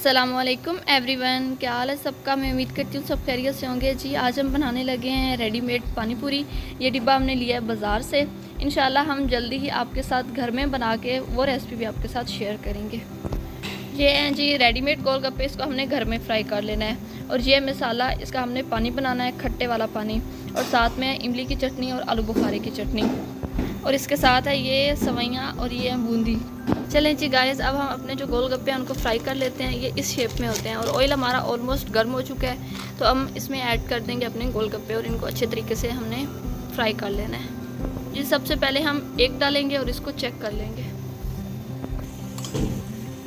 अस्सलामुअलैकुम एवरीवन, क्या हाल है सबका। मैं उम्मीद करती हूँ सब खैरियत से होंगे। जी आज हम बनाने लगे हैं रेडीमेड पानी पूरी। ये डिब्बा हमने लिया है बाज़ार से। इंशाल्लाह हम जल्दी ही आपके साथ घर में बना के वो रेसिपी भी आपके साथ शेयर करेंगे। ये हैं जी रेडीमेड गोलगप्पे। इसको हमने घर में फ्राई कर लेना है। और ये मसाला, इसका हमने पानी बनाना है, खट्टे वाला पानी, और साथ में इमली की चटनी और आलू बुखारे की चटनी, और इसके साथ है ये सवैयाँ और ये है बूंदी। चलें जी गाइस, अब हम अपने जो गोलगप्पे हैं उनको फ्राई कर लेते हैं। ये इस शेप में होते हैं और ऑयल हमारा ऑलमोस्ट गर्म हो चुका है, तो हम इसमें ऐड कर देंगे अपने गोलगप्पे और इनको अच्छे तरीके से हमने फ्राई कर लेना है। जी सबसे पहले हम एक डालेंगे और इसको चेक कर लेंगे।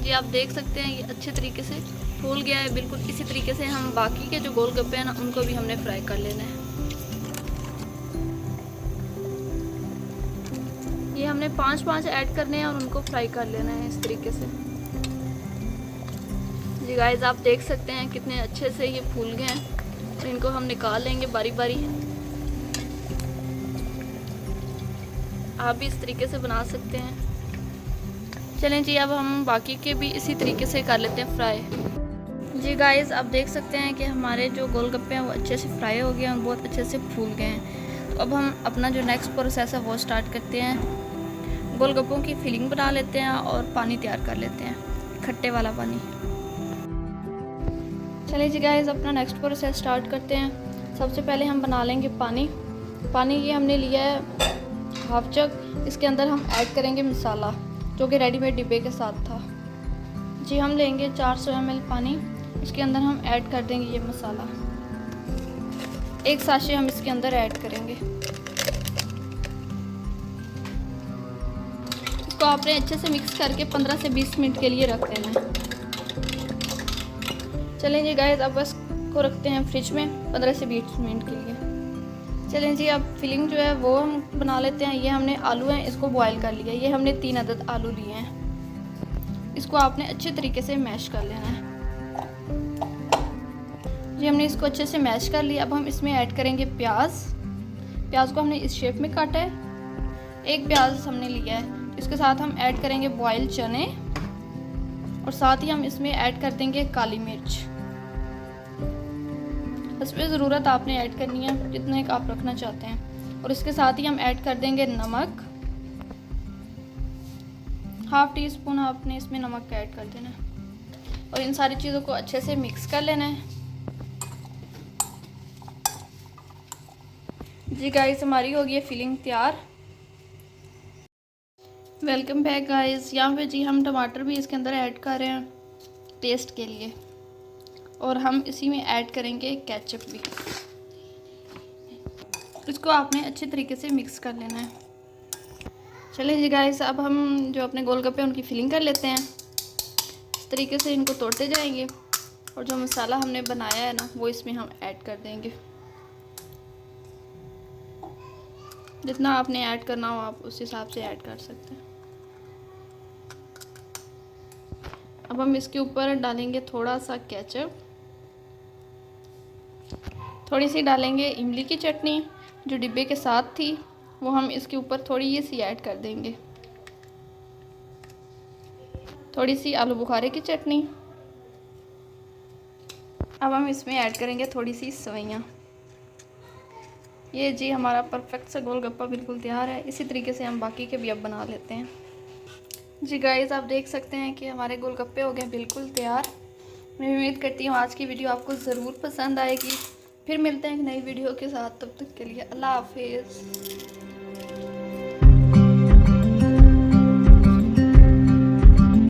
जी आप देख सकते हैं ये अच्छे तरीके से फूल गया है। बिल्कुल इसी तरीके से हम बाकी के जो गोलगप्पे हैं ना उनको भी हमने फ्राई कर लेना है। ये हमने 5 ऐड करने हैं और उनको फ्राई कर लेना है इस तरीके से। जी गाइस आप देख सकते हैं कितने अच्छे से ये फूल गए हैं, और इनको हम निकाल लेंगे बारी बारी। आप भी इस तरीके से बना सकते हैं। चलें जी अब हम बाकी के भी इसी तरीके से कर लेते हैं फ्राई। जी गाइस आप देख सकते हैं कि हमारे जो गोलगप्पे हैं वो अच्छे से फ्राई हो गए हैं और बहुत अच्छे से फूल गए हैं। तो अब हम अपना जो नेक्स्ट प्रोसेस है वो स्टार्ट करते हैं। गोलगप्पों की फिलिंग बना लेते हैं और पानी तैयार कर लेते हैं, खट्टे वाला पानी। चलिए जी गाइस अपना नेक्स्ट प्रोसेस स्टार्ट करते हैं। सबसे पहले हम बना लेंगे पानी। ये हमने लिया है हाफ जग। इसके अंदर हम ऐड करेंगे मसाला जो कि रेडीमेड डिब्बे के साथ था। जी हम लेंगे 400 ml पानी। इसके अंदर हम ऐड कर देंगे ये मसाला। एक साशे हम इसके अंदर ऐड करेंगे। इसको आपने अच्छे से मिक्स करके 15 से 20 मिनट के लिए रख देना है। चलें जी गाइस अब इसको रखते हैं फ्रिज में 15 से 20 मिनट के लिए। चलें जी अब फिलिंग जो है वो हम बना लेते हैं। ये हमने आलू हैं, इसको बॉईल कर लिया। ये हमने 3 अदद आलू लिए हैं। इसको आपने अच्छे तरीके से मैश कर लेना है। जी हमने इसको अच्छे से मैश कर लिया। अब हम इसमें ऐड करेंगे प्याज को हमने इस शेप में काटा है। एक प्याज हमने लिया है। इसके साथ हम ऐड करेंगे बॉयल चने, और साथ ही हम इसमें ऐड कर देंगे काली मिर्च। इसमें ज़रूरत आपने ऐड करनी है जितने का आप रखना चाहते हैं। और इसके साथ ही हम ऐड कर देंगे नमक। हाफ टी स्पून आपने इसमें नमक का ऐड कर देना है, और इन सारी चीज़ों को अच्छे से मिक्स कर लेना है। जी गाइस हमारी हो गई है फिलिंग तैयार। Welcome back guys. यहाँ पे जी हम टमाटर भी इसके अंदर ऐड कर रहे हैं टेस्ट के लिए, और हम इसी में ऐड करेंगे केचप भी। इसको आपने अच्छे तरीके से मिक्स कर लेना है। चलिए जी गाइस अब हम जो अपने गोलगप्पे उनकी फिलिंग कर लेते हैं। इस तरीके से इनको तोड़ते जाएंगे, और जो मसाला हमने बनाया है ना वो इसमें हम ऐड कर देंगे। जितना आपने ऐड करना हो आप उस हिसाब से ऐड कर सकते हैं। अब हम इसके ऊपर डालेंगे थोड़ा सा केचप, थोड़ी सी डालेंगे इमली की चटनी जो डिब्बे के साथ थी, वो हम इसके ऊपर थोड़ी सी ऐड कर देंगे। थोड़ी सी आलू बुखारे की चटनी। अब हम इसमें ऐड करेंगे थोड़ी सी सवैयाँ। ये जी हमारा परफेक्ट सा गोलगप्पा बिल्कुल तैयार है। इसी तरीके से हम बाकी के भी अब बना लेते हैं। जी गाइस आप देख सकते हैं कि हमारे गोलगप्पे हो गए बिल्कुल तैयार। मैं उम्मीद करती हूँ आज की वीडियो आपको ज़रूर पसंद आएगी। फिर मिलते हैं एक नई वीडियो के साथ। तब तक के लिए अल्लाह हाफिज़।